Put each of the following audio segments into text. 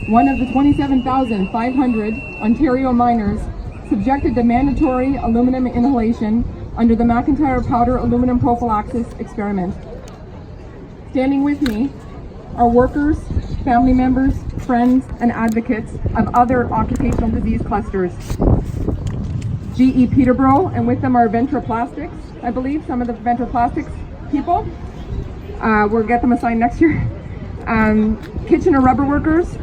one of the 27,500 Ontario miners subjected to mandatory aluminum inhalation under the McIntyre powder aluminum prophylaxis experiment. Standing with me are workers, family members, friends, and advocates of other occupational disease clusters. GE Peterborough, and with them are Ventroplastics, I believe, some of the Ventroplastics people. We'll get them assigned next year. Kitchener Rubber Workers,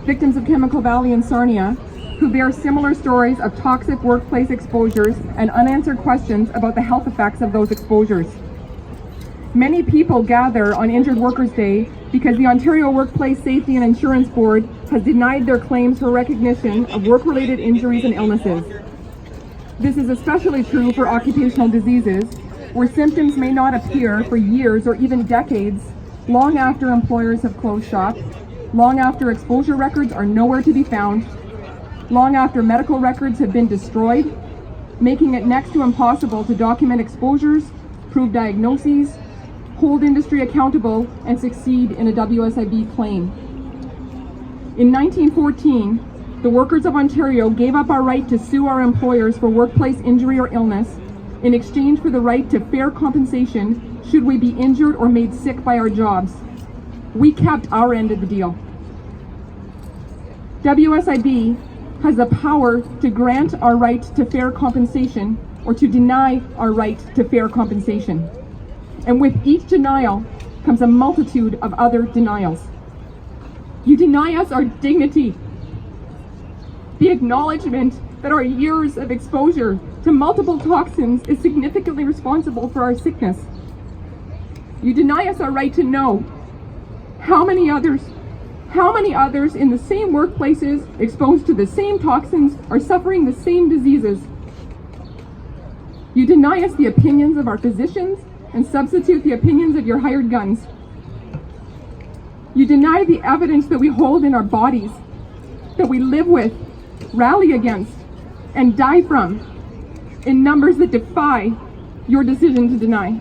victims of Chemical Valley and Sarnia, who bear similar stories of toxic workplace exposures and unanswered questions about the health effects of those exposures. Many people gather on Injured Workers Day because the Ontario Workplace Safety and Insurance Board has denied their claims for recognition of work-related injuries and illnesses. This is especially true for occupational diseases, where symptoms may not appear for years or even decades, long after employers have closed shop, long after exposure records are nowhere to be found, long after medical records have been destroyed, making it next to impossible to document exposures, prove diagnoses, hold industry accountable, and succeed in a WSIB claim. In 1914, the workers of Ontario gave up our right to sue our employers for workplace injury or illness in exchange for the right to fair compensation should we be injured or made sick by our jobs. We kept our end of the deal. WSIB has the power to grant our right to fair compensation or to deny our right to fair compensation. And with each denial comes a multitude of other denials. You deny us our dignity, the acknowledgement that our years of exposure to multiple toxins is significantly responsible for our sickness. You deny us our right to know how many others in the same workplaces exposed to the same toxins are suffering the same diseases. You deny us the opinions of our physicians and substitute the opinions of your hired guns. You deny the evidence that we hold in our bodies, that we live with, rally against, and die from, in numbers that defy your decision to deny.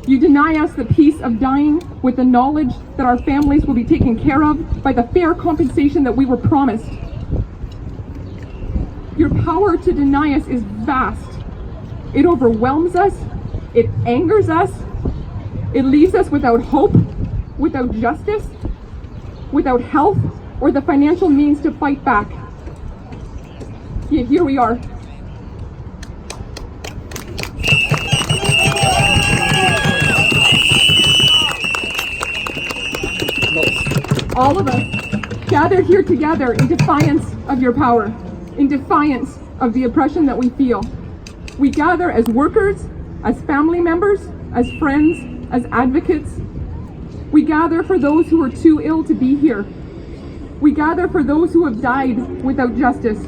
You deny us the peace of dying with the knowledge that our families will be taken care of by the fair compensation that we were promised. Your power to deny us is vast. It overwhelms us, it angers us, it leaves us without hope, without justice, without health, or the financial means to fight back. Yet here we are. All of us gathered here together in defiance of your power, in defiance of the oppression that we feel. We gather as workers, as family members, as friends, as advocates. We gather for those who are too ill to be here. We gather for those who have died without justice.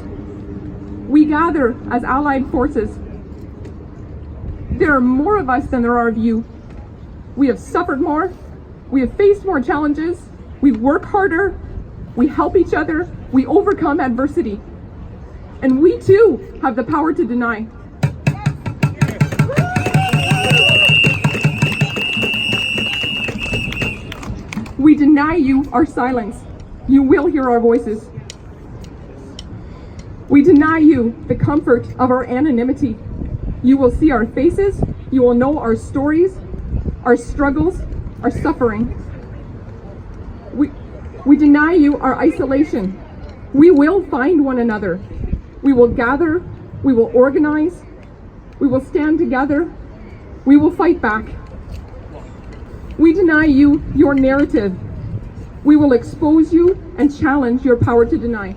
We gather as allied forces. There are more of us than there are of you. We have suffered more. We have faced more challenges. We work harder. We help each other. We overcome adversity. And we too have the power to deny. We deny you our silence. You will hear our voices. We deny you the comfort of our anonymity. You will see our faces. You will know our stories, our struggles, our suffering. We deny you our isolation. We will find one another. We will gather. We will organize. We will stand together. We will fight back. We deny you your narrative. We will expose you and challenge your power to deny.